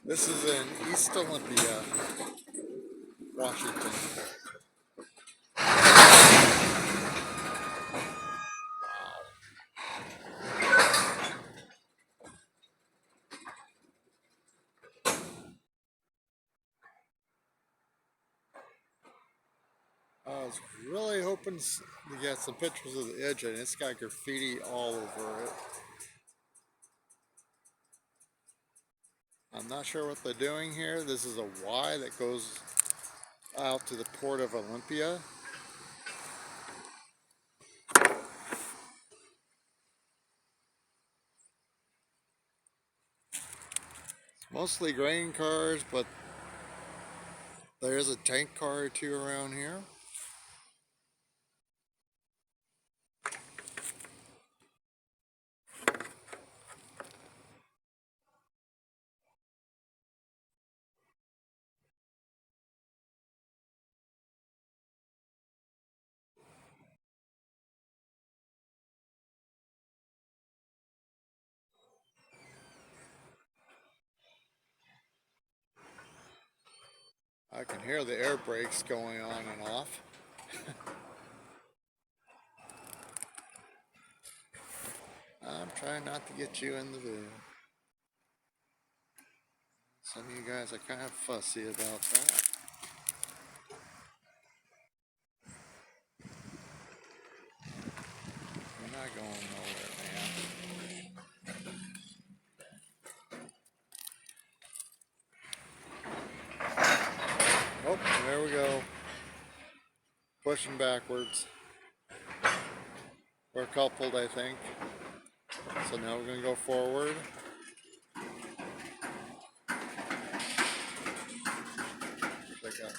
This is in East Olympia, Washington. I was really hoping to get some pictures of the edge, and it's got graffiti all over it. I'm not sure what they're doing here. This is a Y that goes out to the port of Olympia. Mostly grain cars, but there's a tank car or two around here. I can hear the air brakes going on and off. I'm trying not to get you in the video. Some of you guys are kind of fussy about that. You're not going nowhere, man. Oh, there we go. Pushing backwards. We're coupled, I think. So now we're going to go forward. Check out.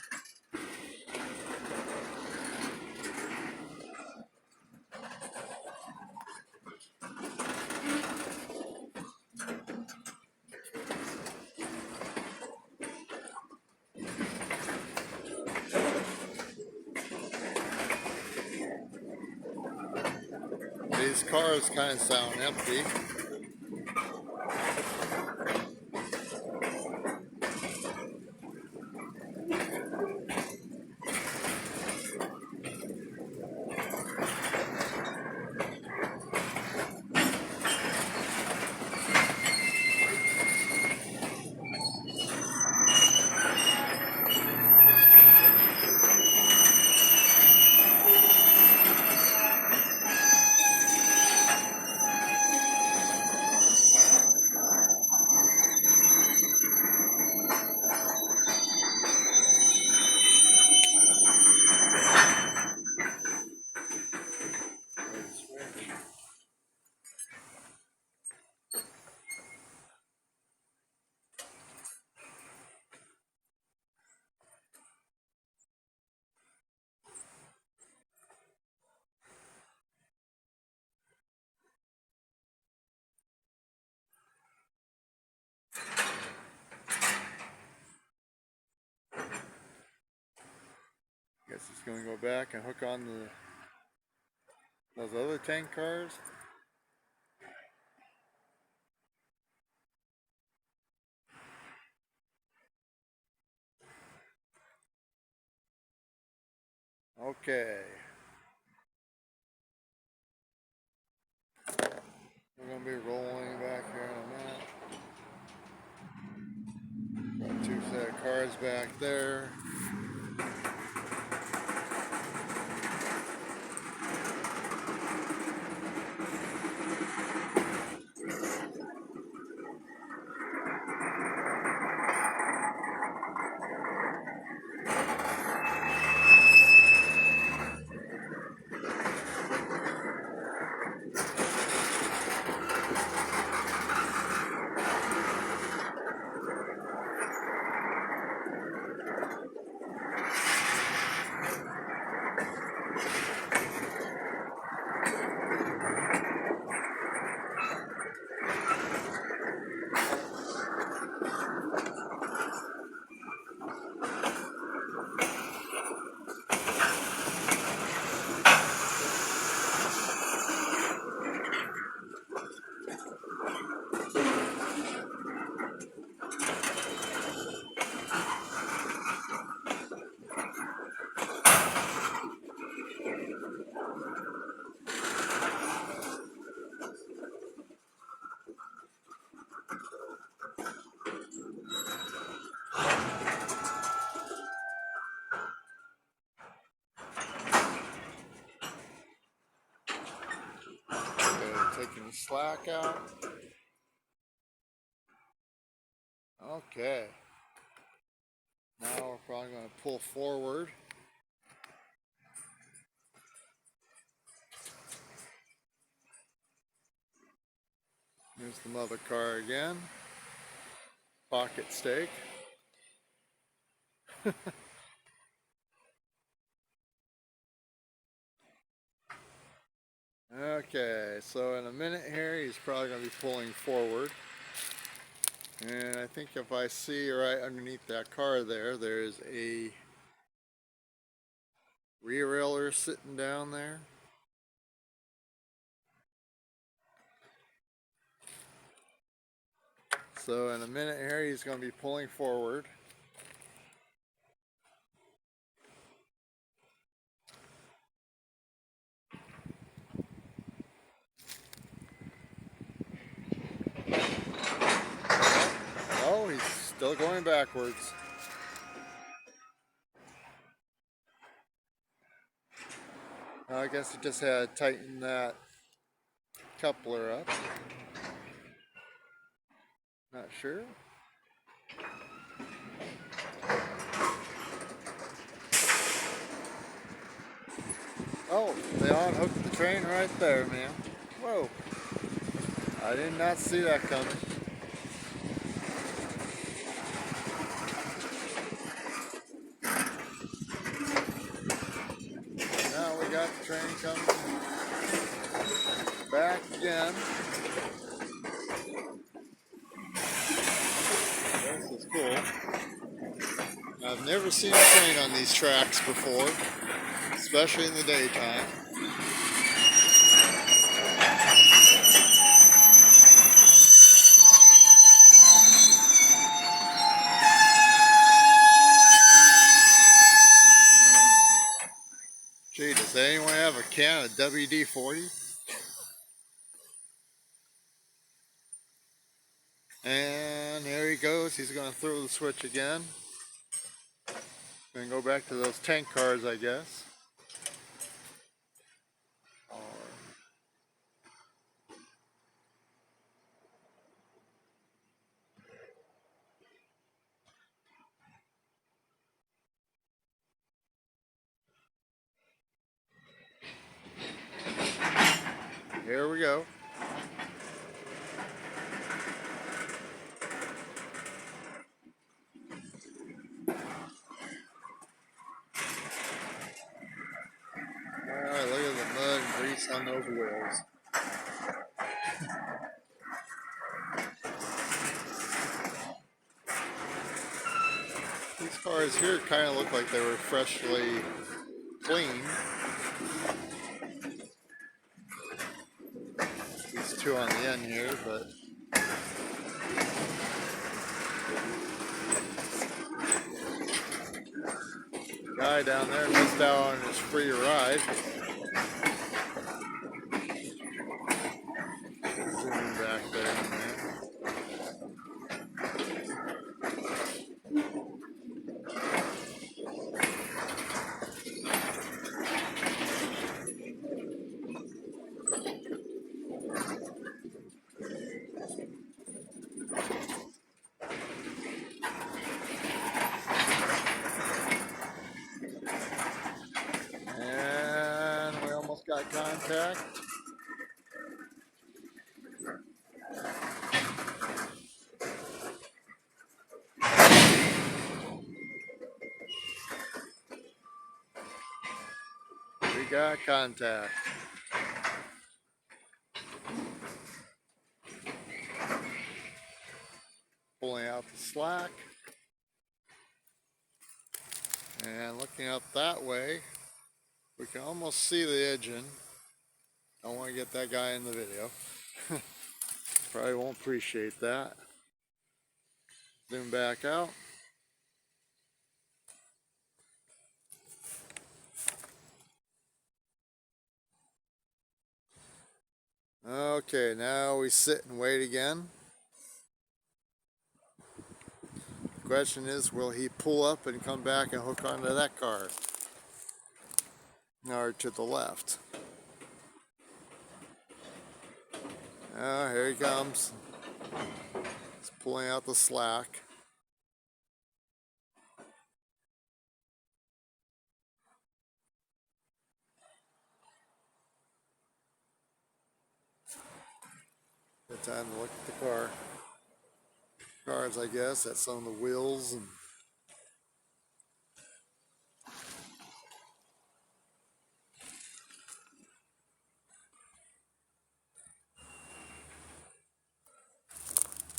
These cars kind of sound empty. Guess it's going to go back and hook on those other tank cars. Okay. We're going to be rolling back here in a minute. Got two set of cars back there. the slack out. Okay. Now we're probably going to pull forward. Here's the mother car again. Pocket stake. Okay, so in a minute here, he's probably going to be pulling forward. And I think if I see right underneath that car there, there's a rear railer sitting down there. So in a minute here, he's going to be pulling forward. Oh, he's still going backwards. I guess he just had to tighten that coupler up. Not sure. Oh, they unhooked the train right there, man. Whoa. I did not see that coming. Now we got the train coming back again. This is cool. I've never seen a train on these tracks before, especially in the daytime. Gee, does anyone have a can of WD-40? And there he goes. He's going to throw the switch again. And go back to those tank cars, I guess. Here we go. Alright, look at the mud and grease on those wheels. These cars here kind of look like they were freshly cleaned. These two on the end here, but the guy down there missed out on his free ride. Zooming back there, man. And we almost got contact. We got contact. Pulling out the slack. And looking up that way, we can almost see the engine. I don't want to get that guy in the video. Probably won't appreciate that. Zoom back out. Okay, now we sit and wait again. The question is, will he pull up and come back and hook onto that car? Or to the left. Oh, here he comes. He's pulling out the slack. Good time to look at the car. Cars, I guess. That's some of the wheels and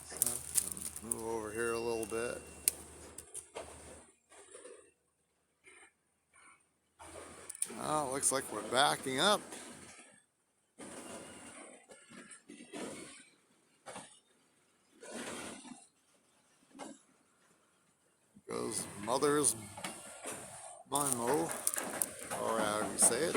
stuff. Move over here a little bit. Oh, looks like we're backing up. Goes Mother's Monmo, or how do you say it?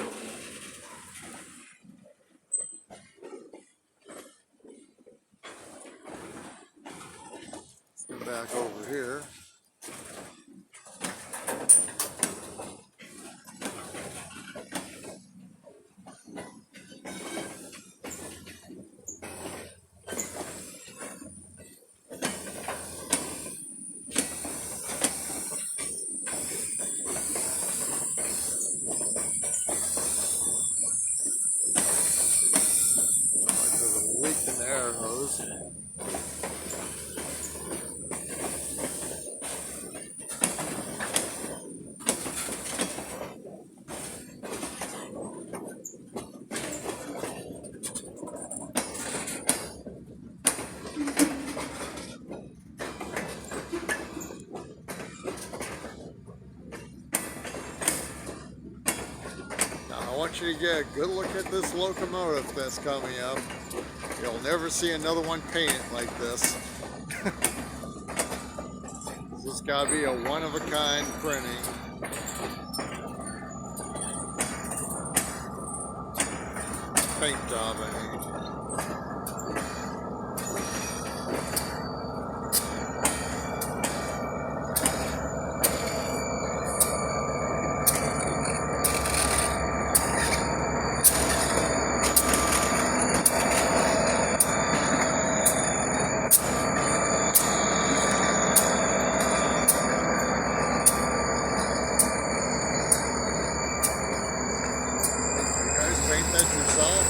Let's get back over here. There's a leak in the air hose. I want you to get a good look at this locomotive that's coming up. You'll never see another one painted like this. This has got to be a one-of-a-kind printing. Paint job, I mean. Paint that yourself?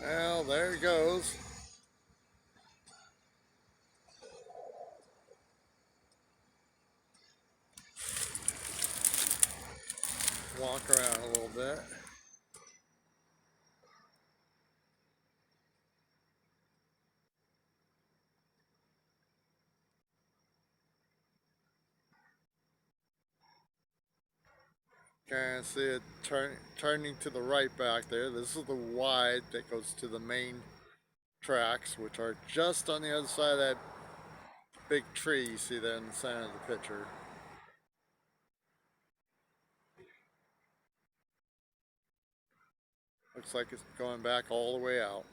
Well, there it goes. Walk around a little bit. Kind of see it turning to the right back there. This is the wide that goes to the main tracks, which are just on the other side of that big tree you see there in the center of the picture. Looks like it's going back all the way out.